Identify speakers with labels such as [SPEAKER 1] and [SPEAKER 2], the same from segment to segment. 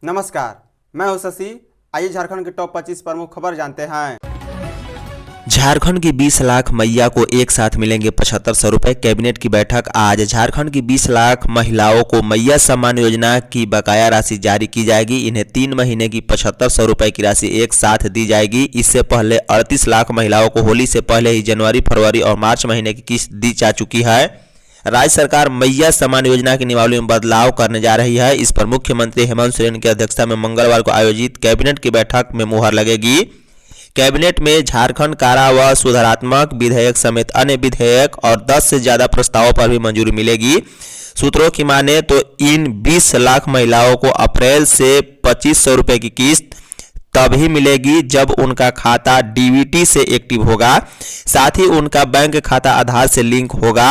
[SPEAKER 1] नमस्कार, मैं हूं शशि। आइए झारखंड की टॉप 25 प्रमुख खबर जानते हैं।
[SPEAKER 2] झारखंड की 20 लाख मैया को एक साथ मिलेंगे 7500 रुपए। कैबिनेट की बैठक आज। झारखंड की 20 लाख महिलाओं को मैया सम्मान योजना की बकाया राशि जारी की जाएगी। इन्हें 3 महीने की 7500 रुपए की राशि एक साथ दी जाएगी। इससे पहले 38 लाख महिलाओं को होली से पहले ही जनवरी, फरवरी और मार्च महीने की किस्त दी जा चुकी है। राज्य सरकार मैया सम्मान योजना की नियमावली में बदलाव करने जा रही है। इस पर मुख्यमंत्री हेमंत सोरेन की अध्यक्षता में मंगलवार को आयोजित कैबिनेट की बैठक में मुहर लगेगी। कैबिनेट में झारखंड कारा व सुधारात्मक विधेयक समेत अन्य विधेयक और 10 से ज्यादा प्रस्तावों पर भी मंजूरी मिलेगी। सूत्रों की माने तो इन 20 लाख महिलाओं को अप्रैल से 2500 रुपए की किस्त तभी मिलेगी जब उनका खाता डीबीटी से एक्टिव होगा। साथ ही उनका बैंक खाता आधार से लिंक होगा।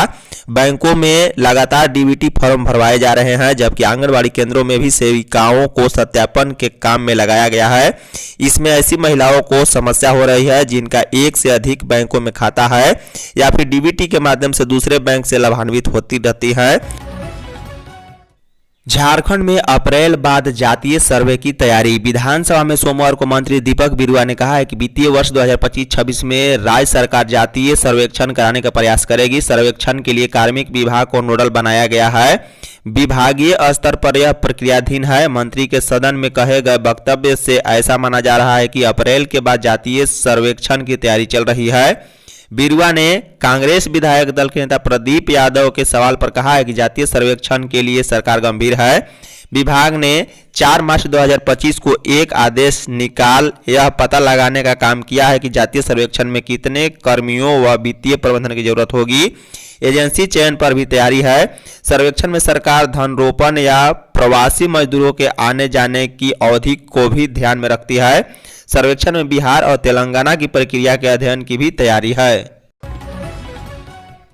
[SPEAKER 2] बैंकों में लगातार डीबीटी फॉर्म भरवाए जा रहे हैं, जबकि आंगनबाड़ी केंद्रों में भी सेविकाओं को सत्यापन के काम में लगाया गया है। इसमें ऐसी महिलाओं को समस्या हो रही है जिनका एक से अधिक बैंकों में खाता है या फिर डीबीटी के माध्यम से दूसरे बैंक से लाभान्वित होती रहती है। झारखंड में अप्रैल बाद जातीय सर्वे की तैयारी। विधानसभा में सोमवार को मंत्री दीपक बिरुआ ने कहा है कि वित्तीय वर्ष 2025-26 में राज्य सरकार जातीय सर्वेक्षण कराने का प्रयास करेगी। सर्वेक्षण के लिए कार्मिक विभाग को नोडल बनाया गया है। विभागीय स्तर पर यह प्रक्रियाधीन है। मंत्री के सदन में कहे गए वक्तव्य से ऐसा माना जा रहा है कि अप्रैल के बाद जातीय सर्वेक्षण की तैयारी चल रही है। बिरुआ ने कांग्रेस विधायक दल के नेता प्रदीप यादव के सवाल पर कहा है कि जातीय सर्वेक्षण के लिए सरकार गंभीर है। विभाग ने 4 मार्च 2025 को एक आदेश निकाल यह पता लगाने का काम किया है कि जातीय सर्वेक्षण में कितने कर्मियों व वित्तीय प्रबंधन की जरूरत होगी। एजेंसी चयन पर भी तैयारी है। सर्वेक्षण में सरकार धनरोपण या प्रवासी मजदूरों के आने जाने की अवधि को भी ध्यान में रखती है। सर्वेक्षण में बिहार और तेलंगाना की प्रक्रिया के अध्ययन की भी तैयारी है।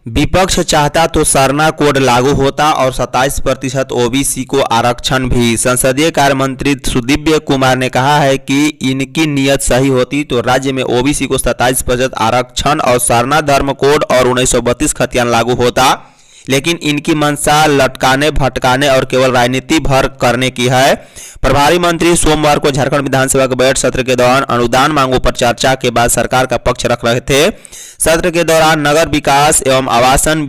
[SPEAKER 2] विपक्ष चाहता तो सरना कोड लागू होता और 27% ओबीसी को आरक्षण भी। संसदीय कार्य मंत्री सुदीव्य कुमार ने कहा है कि इनकी नीयत सही होती तो राज्य में ओबीसी को 27% आरक्षण और सरना धर्म कोड और 1932 खतियान लागू होता, लेकिन इनकी मंशा लटकाने, भटकाने और केवल राजनीति भर करने की है। प्रभारी मंत्री सोमवार को झारखंड विधानसभा के बजट सत्र के दौरान अनुदान मांगों पर चर्चा के बाद सरकार का पक्ष रख रहे थे। सत्र के दौरान नगर विकास एवं आवासन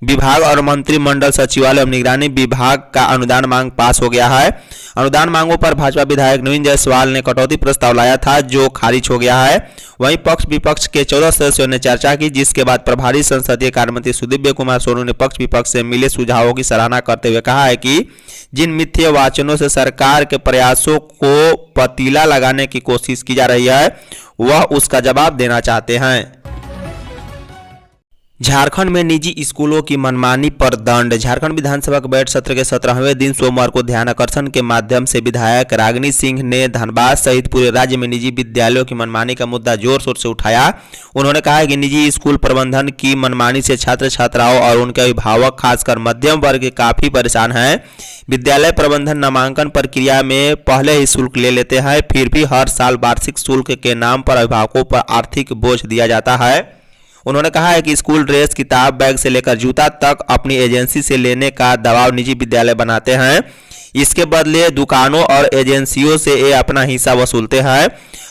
[SPEAKER 2] विभाग और मंत्रिमंडल सचिवालय एवं निगरानी विभाग का अनुदान मांग पास हो गया है। अनुदान मांगों पर भाजपा विधायक नवीन जायसवाल ने कटौती प्रस्ताव लाया था जो खारिज हो गया है। वहीं पक्ष विपक्ष के 14 सदस्यों ने चर्चा की, जिसके बाद प्रभारी संसदीय कार्य मंत्री सुदीव्य कुमार सोनू ने पक्ष विपक्ष से मिले सुझावों की सराहना करते हुए कहा है कि जिन मिथ्या वाचनों से सरकार के प्रयासों को पतीला लगाने की कोशिश की जा रही है वह उसका जवाब देना चाहते हैं। झारखंड में निजी स्कूलों की मनमानी पर दंड। झारखंड विधानसभा के बजट सत्र के 17वें दिन सोमवार को ध्यान आकर्षण के माध्यम से विधायक रागिनी सिंह ने धनबाद सहित पूरे राज्य में निजी विद्यालयों की मनमानी का मुद्दा जोर शोर से उठाया। उन्होंने कहा कि निजी स्कूल प्रबंधन की मनमानी से छात्र छात्राओं और उनके अभिभावक खासकर मध्यम वर्ग काफी परेशान हैं। विद्यालय प्रबंधन नामांकन प्रक्रिया में पहले ही शुल्क ले लेते हैं, फिर भी हर साल वार्षिक शुल्क के नाम पर अभिभावकों पर आर्थिक बोझ दिया जाता है। उन्होंने कहा है कि स्कूल ड्रेस, किताब, बैग से लेकर जूता तक अपनी एजेंसी से लेने का दबाव निजी विद्यालय बनाते हैं। इसके बदले दुकानों और एजेंसियों से ये अपना हिस्सा वसूलते हैं।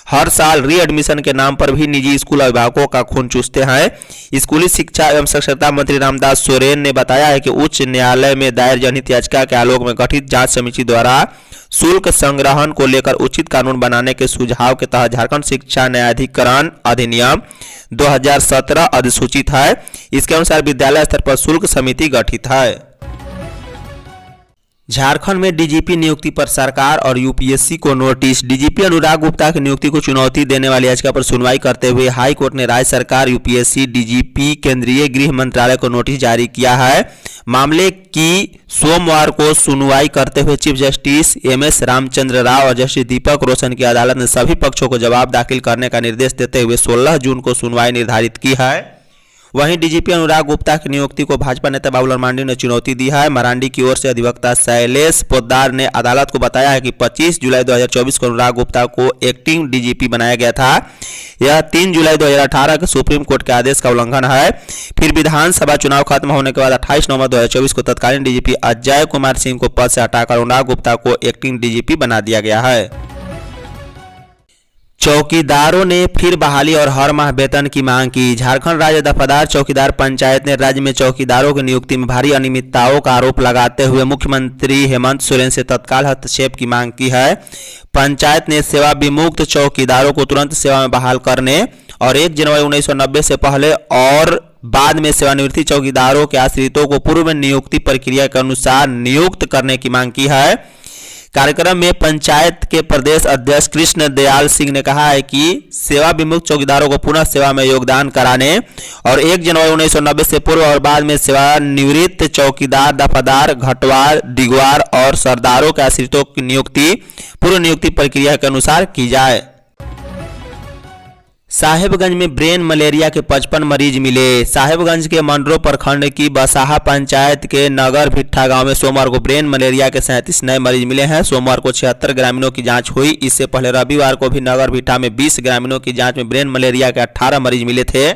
[SPEAKER 2] हर साल री एडमिशन के नाम पर भी निजी स्कूल अभिभावकों का खून चूसते हैं। स्कूली शिक्षा एवं साक्षरता मंत्री रामदास सोरेन ने बताया है कि उच्च न्यायालय में दायर जनहित याचिका के आलोक में गठित जांच समिति द्वारा शुल्क संग्रहण को लेकर उचित कानून बनाने के सुझाव के तहत झारखंड शिक्षा न्यायाधिकरण अधिनियम 2017 अधिसूचित है। इसके अनुसार विद्यालय स्तर पर शुल्क समिति गठित है। झारखंड में डीजीपी नियुक्ति पर सरकार और यूपीएससी को नोटिस। डीजीपी अनुराग गुप्ता की नियुक्ति को चुनौती देने वाली याचिका पर सुनवाई करते हुए हाई कोर्ट ने राज्य सरकार, यूपीएससी, डीजीपी, केंद्रीय गृह मंत्रालय को नोटिस जारी किया है। मामले की सोमवार को सुनवाई करते हुए chief justice MS Ramchandra Rao और जस्टिस दीपक रोशन की अदालत ने सभी पक्षों को जवाब दाखिल करने का निर्देश देते हुए 16 जून को सुनवाई निर्धारित की है। वहीं डीजीपी अनुराग गुप्ता की नियुक्ति को भाजपा नेता बाबूलाल मरांडी ने चुनौती दी है। मरांडी की ओर से अधिवक्ता शैलेश पोद्दार ने अदालत को बताया है कि 25 जुलाई 2024 को अनुराग गुप्ता को एक्टिंग डीजीपी बनाया गया था। यह 3 जुलाई 2018 के सुप्रीम कोर्ट के आदेश का उल्लंघन है। फिर विधानसभा चुनाव खत्म होने के बाद 28 नवंबर 2024 को तत्कालीन डीजीपी अजय कुमार सिंह को पद से हटाकर अनुराग गुप्ता को एक्टिंग डीजीपी बना दिया गया है। चौकीदारों ने फिर बहाली और हर माह वेतन की मांग की। झारखंड राज्य दफादार चौकीदार पंचायत ने राज्य में चौकीदारों की नियुक्ति में भारी अनियमितताओं का आरोप लगाते हुए मुख्यमंत्री हेमंत सोरेन से तत्काल हस्तक्षेप की मांग की है। पंचायत ने सेवा विमुक्त चौकीदारों को तुरंत सेवा में बहाल करने और 1 जनवरी 1990 से पहले और बाद में सेवानिवृत्ति चौकीदारों के आश्रितों को पूर्व नियुक्ति प्रक्रिया के अनुसार नियुक्त करने की मांग की है। कार्यक्रम में पंचायत के प्रदेश अध्यक्ष कृष्ण दयाल सिंह ने कहा है कि सेवा विमुक्त चौकीदारों को पुनः सेवा में योगदान कराने और 1 जनवरी 1990 से पूर्व और बाद में सेवानिवृत्त चौकीदार, दफादार, घटवार, दिगवार और सरदारों के आश्रितों की नियुक्ति पूर्व नियुक्ति प्रक्रिया के अनुसार की जाए। साहेबगंज में ब्रेन मलेरिया के 55 मरीज मिले। साहेबगंज के मंडरो प्रखंड की बसाहा पंचायत के नगर भिट्ठा गांव में सोमवार को ब्रेन मलेरिया के 37 नए मरीज मिले हैं। सोमवार को 76 ग्रामीणों की जांच हुई। इससे पहले रविवार को भी नगर भिट्ठा में 20 ग्रामीणों की जांच में ब्रेन मलेरिया के 18 मरीज मिले थे।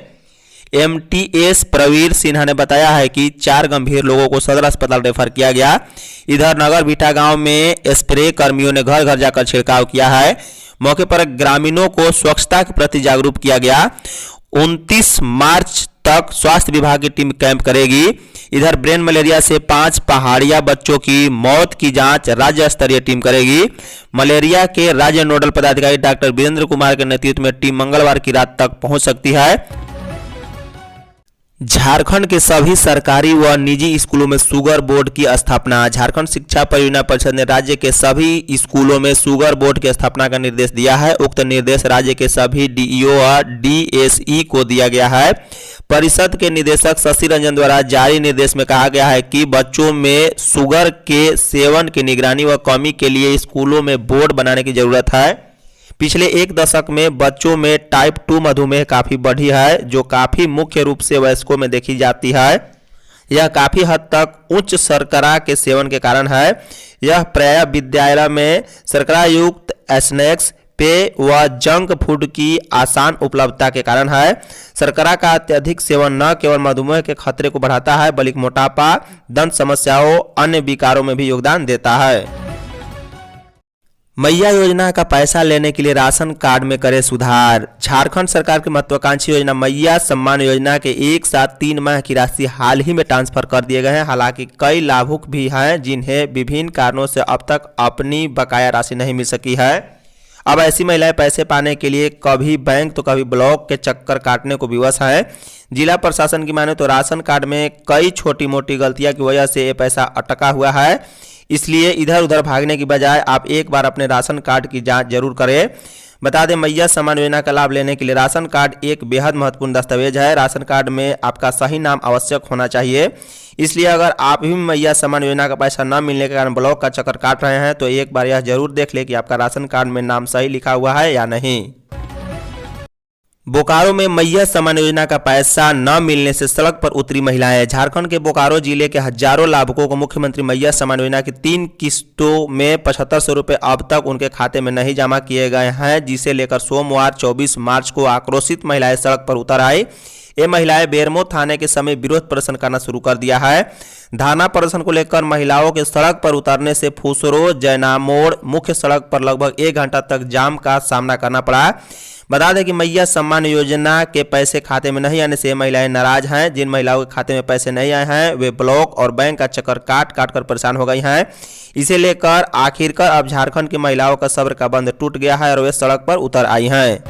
[SPEAKER 2] एमटीएस प्रवीर सिन्हा ने बताया है कि 4 गंभीर लोगों को सदर अस्पताल रेफर किया गया। इधर नगर भिट्ठा गाँव में स्प्रे कर्मियों ने घर घर जाकर छिड़काव किया है। मौके पर ग्रामीणों को स्वच्छता के प्रति जागरूक किया गया। 29 मार्च तक स्वास्थ्य विभाग की टीम कैंप करेगी। इधर ब्रेन मलेरिया से 5 पहाड़िया बच्चों की मौत की जांच राज्य स्तरीय टीम करेगी। मलेरिया के राज्य नोडल पदाधिकारी डॉक्टर वीरेंद्र कुमार के नेतृत्व में टीम मंगलवार की रात तक पहुंच सकती है। झारखंड के सभी सरकारी व निजी स्कूलों में शुगर बोर्ड की स्थापना। झारखंड शिक्षा परियोजना परिषद ने राज्य के सभी स्कूलों में शुगर बोर्ड की स्थापना का निर्देश दिया है। उक्त निर्देश राज्य के सभी डीईओ और डीएसई को दिया गया है। परिषद के निदेशक शशि रंजन द्वारा जारी निर्देश में कहा गया है कि बच्चों में शुगर के सेवन की निगरानी व कमी के लिए स्कूलों में बोर्ड बनाने की जरूरत है। पिछले 1 दशक में बच्चों में टाइप 2 मधुमेह काफ़ी बढ़ी है, जो काफ़ी मुख्य रूप से वयस्कों में देखी जाती है। यह काफ़ी हद तक उच्च शर्करा के सेवन के कारण है। यह प्रायः विद्यालय में शर्करा युक्त स्नैक्स, पेय व जंक फूड की आसान उपलब्धता के कारण है। शर्करा का अत्यधिक सेवन न केवल मधुमेह के खतरे को बढ़ाता है बल्कि मोटापा, दंत समस्याओं, अन्य विकारों में भी योगदान देता है। मैया योजना का पैसा लेने के लिए राशन कार्ड में करे सुधार। झारखंड सरकार की महत्वाकांक्षी योजना मैया सम्मान योजना के एक साथ 3 माह की राशि हाल ही में ट्रांसफर कर दिए गए हैं। हालांकि कई लाभुक भी हैं जिन्हें विभिन्न कारणों से अब तक अपनी बकाया राशि नहीं मिल सकी है। अब ऐसी महिलाएं पैसे पाने के लिए कभी बैंक तो कभी ब्लॉक के चक्कर काटने को विवश हैं। जिला प्रशासन की माने तो राशन कार्ड में कई छोटी मोटी गलतियां की वजह से ये पैसा अटका हुआ है। इसलिए इधर उधर भागने की बजाय आप एक बार अपने राशन कार्ड की जांच जरूर करें। बता दें, मैया सम्मान योजना का लाभ लेने के लिए राशन कार्ड एक बेहद महत्वपूर्ण दस्तावेज है। राशन कार्ड में आपका सही नाम आवश्यक होना चाहिए। इसलिए अगर आप भी मैया सम्मान योजना का पैसा न मिलने के कारण ब्लॉक का चक्कर काट रहे हैं तो एक बार यह जरूर देख लें कि आपका राशन कार्ड में नाम सही लिखा हुआ है या नहीं। बोकारो में मैया सम्मान योजना का पैसा न मिलने से सड़क पर उतरी महिलाएं। झारखंड के बोकारो जिले के हजारों लाभुकों को मुख्यमंत्री मैया सम्मान योजना की 3 किस्तों में 7500 रुपये अब तक उनके खाते में नहीं जमा किए गए हैं, जिसे लेकर सोमवार 24 मार्च को आक्रोशित महिलाएं सड़क पर उतर आई। ये महिलाएं बेरमो थाने के समय विरोध प्रदर्शन करना शुरू कर दिया है। धरना प्रदर्शन को लेकर महिलाओं के सड़क पर उतरने से फुसरो, जैना मोड़ मुख्य सड़क पर लगभग 1 घंटा तक जाम का सामना करना पड़ा। बता दें कि मैया सम्मान योजना के पैसे खाते में नहीं आने से महिलाएं नाराज हैं। जिन महिलाओं के खाते में पैसे नहीं आए हैं वे ब्लॉक और बैंक का चक्कर काट कर परेशान हो गई हैं। इसे लेकर आखिरकार अब झारखंड की महिलाओं का सब्र का बंध टूट गया है और वे सड़क पर उतर आई हैं।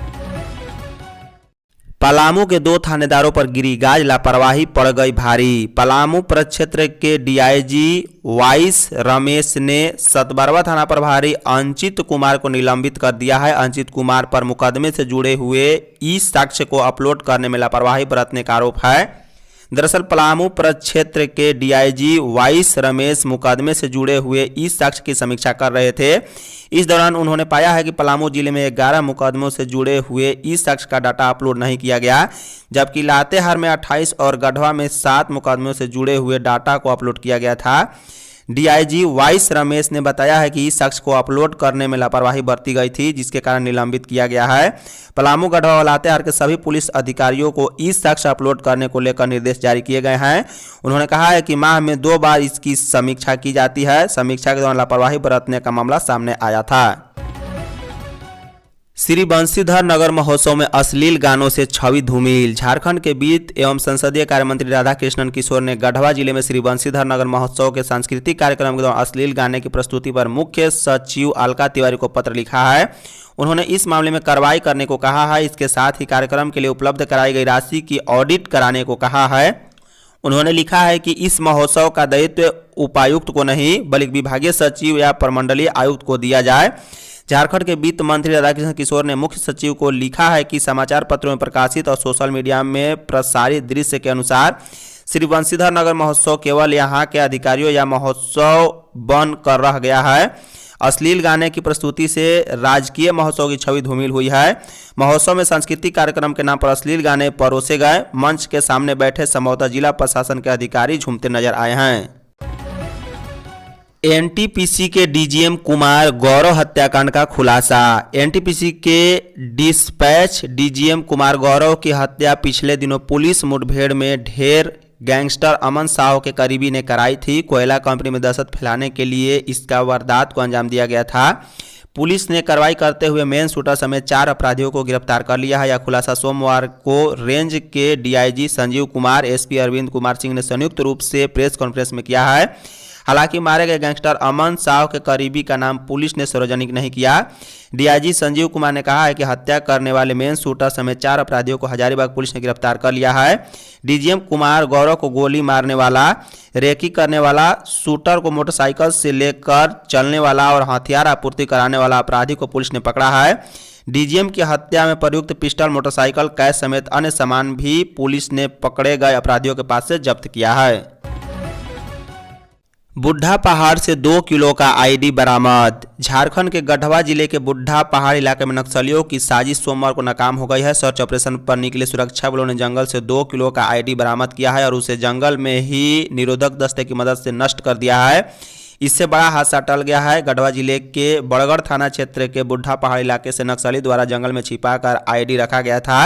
[SPEAKER 2] पलामू के 2 थानेदारों पर गिरी गाज, लापरवाही पड़ गई भारी। पलामू प्रक्षेत्र के डीआईजी वाइस रमेश ने सतबरवा थाना प्रभारी अंचित कुमार को निलंबित कर दिया है। अंचित कुमार पर मुकदमे से जुड़े हुए ई साक्ष्य को अपलोड करने में लापरवाही बरतने का आरोप है। दरअसल पलामू प्रक्षेत्र के डीआईजी वाइस रमेश मुकदमे से जुड़े हुए इस शख्स की समीक्षा कर रहे थे। इस दौरान उन्होंने पाया है कि पलामू जिले में 11 मुकदमों से जुड़े हुए इस शख्स का डाटा अपलोड नहीं किया गया, जबकि लातेहार में 28 और गढ़वा में 7 मुकदमों से जुड़े हुए डाटा को अपलोड किया गया था। डीआईजी वाइस रमेश ने बताया है कि इस शख्स को अपलोड करने में लापरवाही बरती गई थी, जिसके कारण निलंबित किया गया है। पलामू, गढ़वा और लातेहार के सभी पुलिस अधिकारियों को इस शख्स अपलोड करने को लेकर निर्देश जारी किए गए हैं। उन्होंने कहा है कि माह में 2 बार इसकी समीक्षा की जाती है। समीक्षा के दौरान लापरवाही बरतने का मामला सामने आया था। श्री बंशीधर नगर महोत्सव में अश्लील गानों से छवि धूमिल। झारखंड के वित्त एवं संसदीय कार्य मंत्री राधाकृष्णन किशोर ने गढ़वा जिले में श्री बंशीधर नगर महोत्सव के सांस्कृतिक कार्यक्रम के दौरान अश्लील गाने की प्रस्तुति पर मुख्य सचिव अलका तिवारी को पत्र लिखा है। उन्होंने इस मामले में कार्रवाई करने को कहा है। इसके साथ ही कार्यक्रम के लिए उपलब्ध कराई गई राशि की ऑडिट कराने को कहा है। उन्होंने लिखा है कि इस महोत्सव का दायित्व उपायुक्त को नहीं बल्कि विभागीय सचिव या प्रमंडलीय आयुक्त को दिया जाए। झारखंड के वित्त मंत्री राधाकृष्ण किशोर ने मुख्य सचिव को लिखा है कि समाचार पत्रों में प्रकाशित और सोशल मीडिया में प्रसारित दृश्य के अनुसार श्री बंशीधर नगर महोत्सव केवल यहां के अधिकारियों या महोत्सव बन कर रह गया है। अश्लील गाने की प्रस्तुति से राजकीय महोत्सव की छवि धूमिल हुई है। महोत्सव में सांस्कृतिक कार्यक्रम के नाम पर अश्लील गाने परोसे गए। मंच के सामने बैठे संभवतः जिला प्रशासन के अधिकारी झूमते नजर आए हैं। एनटीपीसी के डीजीएम कुमार गौरव हत्याकांड का खुलासा। एनटीपीसी के डिस्पैच डीजीएम कुमार गौरव की हत्या पिछले दिनों पुलिस मुठभेड़ में ढेर गैंगस्टर अमन साहू के करीबी ने कराई थी। कोयला कंपनी में दहशत फैलाने के लिए इसका वारदात को अंजाम दिया गया था। पुलिस ने कार्रवाई करते हुए मेन शूटर समेत 4 अपराधियों को गिरफ्तार कर लिया है। यह खुलासा सोमवार को रेंज के डीआईजी संजीव कुमार, एसपी अरविंद कुमार सिंह ने संयुक्त रूप से प्रेस कॉन्फ्रेंस में किया है। हालांकि मारे गए गैंगस्टर अमन साहू के करीबी का नाम पुलिस ने सार्वजनिक नहीं किया। डीआईजी संजीव कुमार ने कहा है कि हत्या करने वाले मेन शूटर समेत 4 अपराधियों को हजारीबाग पुलिस ने गिरफ्तार कर लिया है। डीजीएम कुमार गौरव को गोली मारने वाला, रेकी करने वाला, शूटर को मोटरसाइकिल से लेकर चलने वाला और हथियार आपूर्ति कराने वाला अपराधी को पुलिस ने पकड़ा है। डीजीएम की हत्या में प्रयुक्त पिस्टल, मोटरसाइकिल, कैश समेत अन्य सामान भी पुलिस ने पकड़े गए अपराधियों के पास से जब्त किया है। बुढ़ा पहाड़ से 2 किलो का आईडी बरामद। झारखंड के गढ़वा जिले के बुढ़ा पहाड़ इलाके में नक्सलियों की साजिश सोमवार को नाकाम हो गई है। सर्च ऑपरेशन पर निकले सुरक्षा बलों ने जंगल से 2 किलो का आईडी बरामद किया है और उसे जंगल में ही निरोधक दस्ते की मदद से नष्ट कर दिया है। इससे बड़ा हादसा टल गया है। गढ़वा जिले के बड़गढ़ थाना क्षेत्र के बुढ़ा पहाड़ इलाके से नक्सली द्वारा जंगल में छिपाकर आईडी रखा गया था।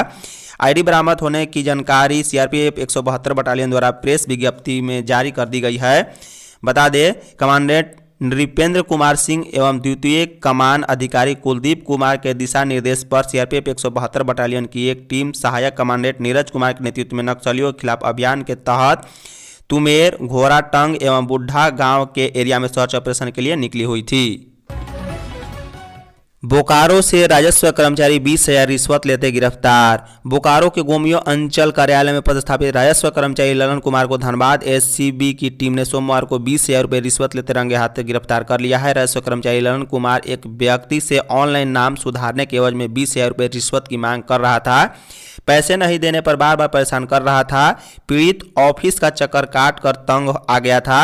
[SPEAKER 2] आईडी बरामद होने की जानकारी सीआरपीएफ 172 बटालियन द्वारा प्रेस विज्ञप्ति में जारी कर दी गई है। बता दें, कमांडेंट नृपेंद्र कुमार सिंह एवं द्वितीय कमान अधिकारी कुलदीप कुमार के दिशा निर्देश पर सीआरपीएफ 172 बटालियन की एक टीम सहायक कमांडेंट नीरज कुमार के नेतृत्व में नक्सलियों के खिलाफ अभियान के तहत तुमेर, घोराटंग एवं बुढ़ा गांव के एरिया में सर्च ऑपरेशन के लिए निकली हुई थी। बोकारो से राजस्व कर्मचारी 20,000 रिश्वत लेते गिरफ्तार। बोकारो के गोमियो अंचल कार्यालय में पदस्थापित राजस्व कर्मचारी ललन कुमार को धनबाद एससीबी की टीम ने सोमवार को 20,000 रुपये रिश्वत लेते रंगे हाथ गिरफ्तार कर लिया है। राजस्व कर्मचारी ललन कुमार एक व्यक्ति से ऑनलाइन नाम सुधारने के एवज में 20,000 रुपये रिश्वत की मांग कर रहा था। पैसे नहीं देने पर बार बार परेशान कर रहा था। पीड़ित ऑफिस का चक्कर काट कर तंग आ गया था।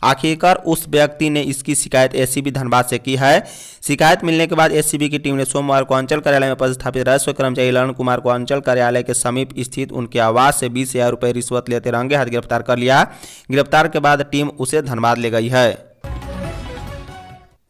[SPEAKER 2] आखिरकार उस व्यक्ति ने इसकी शिकायत एससीबी धनबाद से की है। शिकायत मिलने के बाद एससीबी की टीम ने सोमवार को अंचल कार्यालय में पदस्थापित राजस्व कर्मचारी ललन कुमार को अंचल कार्यालय के समीप स्थित उनके आवास से 20,000 रुपये रिश्वत लेते रंगे हाथ गिरफ्तार कर लिया। गिरफ्तार के बाद टीम उसे धनबाद ले गई है।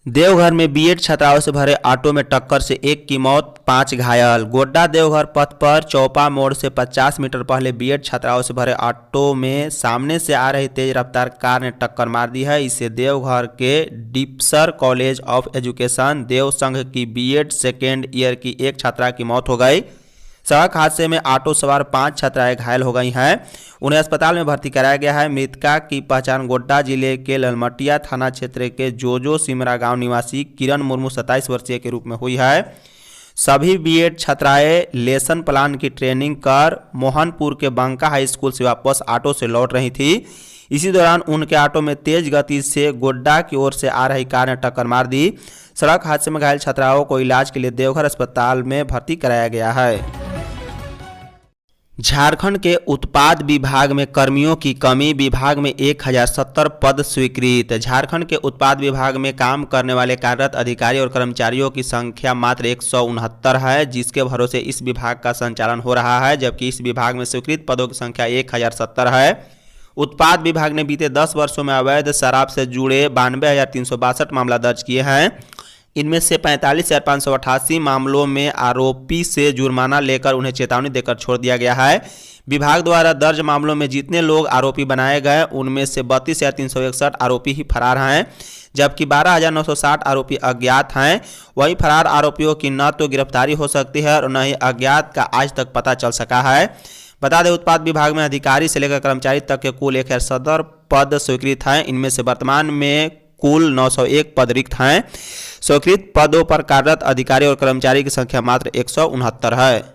[SPEAKER 2] देवघर में बीएड छात्राओं से भरे ऑटो में टक्कर से 1 की मौत, 5 घायल। गोड्डा देवघर पथ पर चौपा मोड़ से 50 मीटर पहले बीएड छात्राओं से भरे ऑटो में सामने से आ रही तेज रफ्तार कार ने टक्कर मार दी है। इससे देवघर के डिप्सर कॉलेज ऑफ एजुकेशन देव संघ की बीएड सेकेंड ईयर की एक छात्रा की मौत हो गई। सड़क हादसे में ऑटो सवार 5 छात्राएं घायल हो गई हैं। उन्हें अस्पताल में भर्ती कराया गया है। मृतका की पहचान गोड्डा जिले के ललमटिया थाना क्षेत्र के जोजो सिमरा गांव निवासी किरण मुर्मू 27 वर्षीय के रूप में हुई है। सभी बीएड छात्राएं लेसन प्लान की ट्रेनिंग कर मोहनपुर के बंका हाई स्कूल से वापस ऑटो से लौट रही थी। इसी दौरान उनके ऑटो में तेज गति से गोड्डा की ओर से आ रही कार ने टक्कर मार दी। सड़क हादसे में घायल छात्राओं को इलाज के लिए देवघर अस्पताल में भर्ती कराया गया है। झारखंड के उत्पाद विभाग में कर्मियों की कमी, विभाग में 1070 पद स्वीकृत। झारखंड के उत्पाद विभाग में काम करने वाले कार्यरत अधिकारी और कर्मचारियों की संख्या मात्र 169 है, जिसके भरोसे इस विभाग का संचालन हो रहा है, जबकि इस विभाग में स्वीकृत पदों की संख्या 1070 है। उत्पाद विभाग ने बीते 10 वर्षों में अवैध शराब से जुड़े 92,362 मामला दर्ज किए हैं। इनमें से 45,588 मामलों में आरोपी से जुर्माना लेकर उन्हें चेतावनी देकर छोड़ दिया गया है। विभाग द्वारा दर्ज मामलों में जितने लोग आरोपी बनाए गए उनमें से 32,361 आरोपी ही फरार हैं, जबकि 12,960 आरोपी अज्ञात हैं। वहीं फरार आरोपियों की न तो गिरफ्तारी हो सकती है और न ही अज्ञात का आज तक पता चल सका है। बता दें, उत्पाद विभाग में अधिकारी से लेकर कर्मचारी तक के कुल 1070 पद स्वीकृत हैं। इनमें से वर्तमान में कुल 901 पद रिक्त हैं। स्वीकृत पदों पर कार्यरत अधिकारी और कर्मचारी की संख्या मात्र 169 है।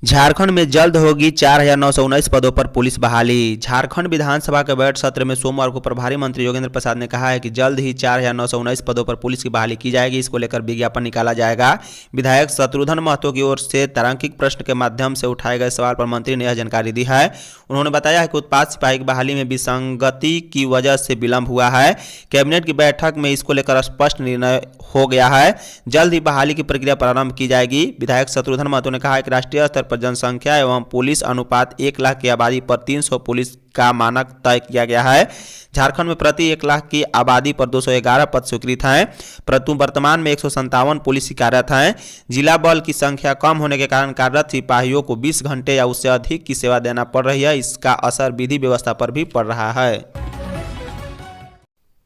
[SPEAKER 2] झारखंड में जल्द होगी 4,919 पदों पर पुलिस बहाली। झारखंड विधानसभा के बजट सत्र में सोमवार को प्रभारी मंत्री योगेंद्र प्रसाद ने कहा है कि जल्द ही 4,919 पदों पर पुलिस की बहाली की जाएगी। इसको लेकर विज्ञापन निकाला जाएगा। विधायक शत्रुघ्न महतो की ओर से तारांकिक प्रश्न के माध्यम से उठाए गए सवाल पर मंत्री ने यह जानकारी दी है। उन्होंने बताया कि उत्पाद सिपाही की बहाली में विसंगति की वजह से विलंब हुआ है। कैबिनेट की बैठक में इसको लेकर स्पष्ट निर्णय हो गया है। जल्द ही बहाली की प्रक्रिया प्रारंभ की जाएगी। विधायक शत्रुघ्न महतो ने कहा है कि राष्ट्रीय स्तर पर जनसंख्या एवं पुलिस अनुपात 1 लाख की आबादी पर 300 पुलिस का मानक तय किया गया है। झारखंड में प्रति 1 लाख की आबादी पर 211 पद स्वीकृत हैं, परंतु वर्तमान में 157 पुलिस कार्यरत हैं। जिला बल की संख्या कम होने के कारण कार्यरत सिपाहियों को 20 घंटे या उससे अधिक की सेवा देना पड़ रही है। इसका असर विधि व्यवस्था पर भी पड़ रहा है।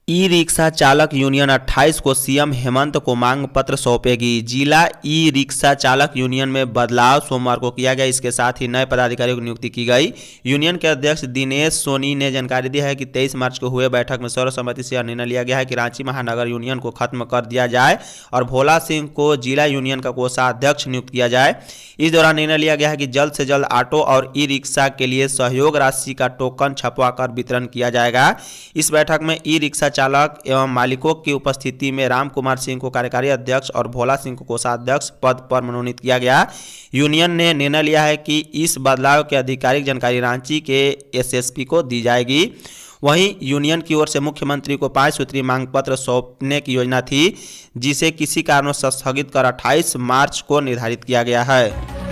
[SPEAKER 2] ई रिक्शा चालक यूनियन 28 को सीएम हेमंत को मांग पत्र सौंपेगी। जिला ई रिक्शा चालक यूनियन में बदलाव सोमवार को किया गया। इसके साथ ही नए पदाधिकारियों की नियुक्ति की गई। यूनियन के अध्यक्ष दिनेश सोनी ने जानकारी दी है कि 23 मार्च को हुए बैठक में सर्वसम्मति से निर्णय लिया गया है कि रांची महानगर यूनियन को खत्म कर दिया जाए और भोला सिंह को जिला यूनियन का कोषाध्यक्ष नियुक्त किया जाए। इस दौरान निर्णय लिया गया है कि जल्द से जल्द ऑटो और ई रिक्शा के लिए सहयोग राशि का टोकन छपवाकर वितरण किया जाएगा। इस बैठक में ई रिक्शा चालक एवं मालिकों की उपस्थिति में राम कुमार सिंह को कार्यकारी अध्यक्ष और भोला सिंह को कोषाध्यक्ष पद पर मनोनीत किया गया। यूनियन ने निर्णय लिया है कि इस बदलाव की आधिकारिक जानकारी रांची के एसएसपी को दी जाएगी। वहीं यूनियन की ओर से मुख्यमंत्री को 5 सूत्रीय मांग पत्र सौंपने की योजना थी, जिसे किसी कारणवश स्थगित कर 28 मार्च को निर्धारित किया गया है।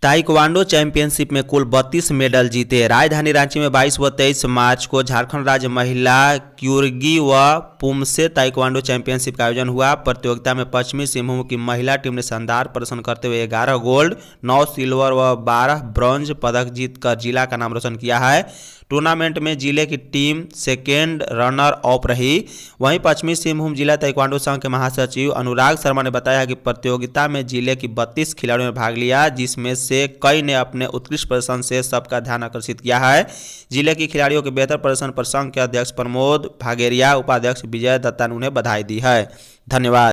[SPEAKER 2] ताइक्वांडो चैंपियनशिप में कुल 32 मेडल जीते। राजधानी रांची में 22 व 23 मार्च को झारखंड राज्य महिला क्यूर्गी व पुमसे ताइक्वांडो चैंपियनशिप का आयोजन हुआ। प्रतियोगिता में पश्चिमी सिंहभूम की महिला टीम ने शानदार प्रदर्शन करते हुए 11 गोल्ड, 9 सिल्वर व 12 ब्रॉन्ज पदक जीतकर जिला का नाम रोशन किया है। टूर्नामेंट में जिले की टीम सेकेंड रनर अप रही। वहीं पश्चिमी सिंहभूम जिला ताइक्वांडो संघ के महासचिव अनुराग शर्मा ने बताया कि प्रतियोगिता में जिले की 32 खिलाड़ियों ने भाग लिया, जिसमें से कई ने अपने उत्कृष्ट प्रदर्शन से सबका ध्यान आकर्षित किया है। जिले के खिलाड़ियों के बेहतर प्रदर्शन पर संघ के अध्यक्ष प्रमोद भागेरिया, उपाध्यक्ष विजय दत्ता ने उन्हें बधाई दी है। धन्यवाद।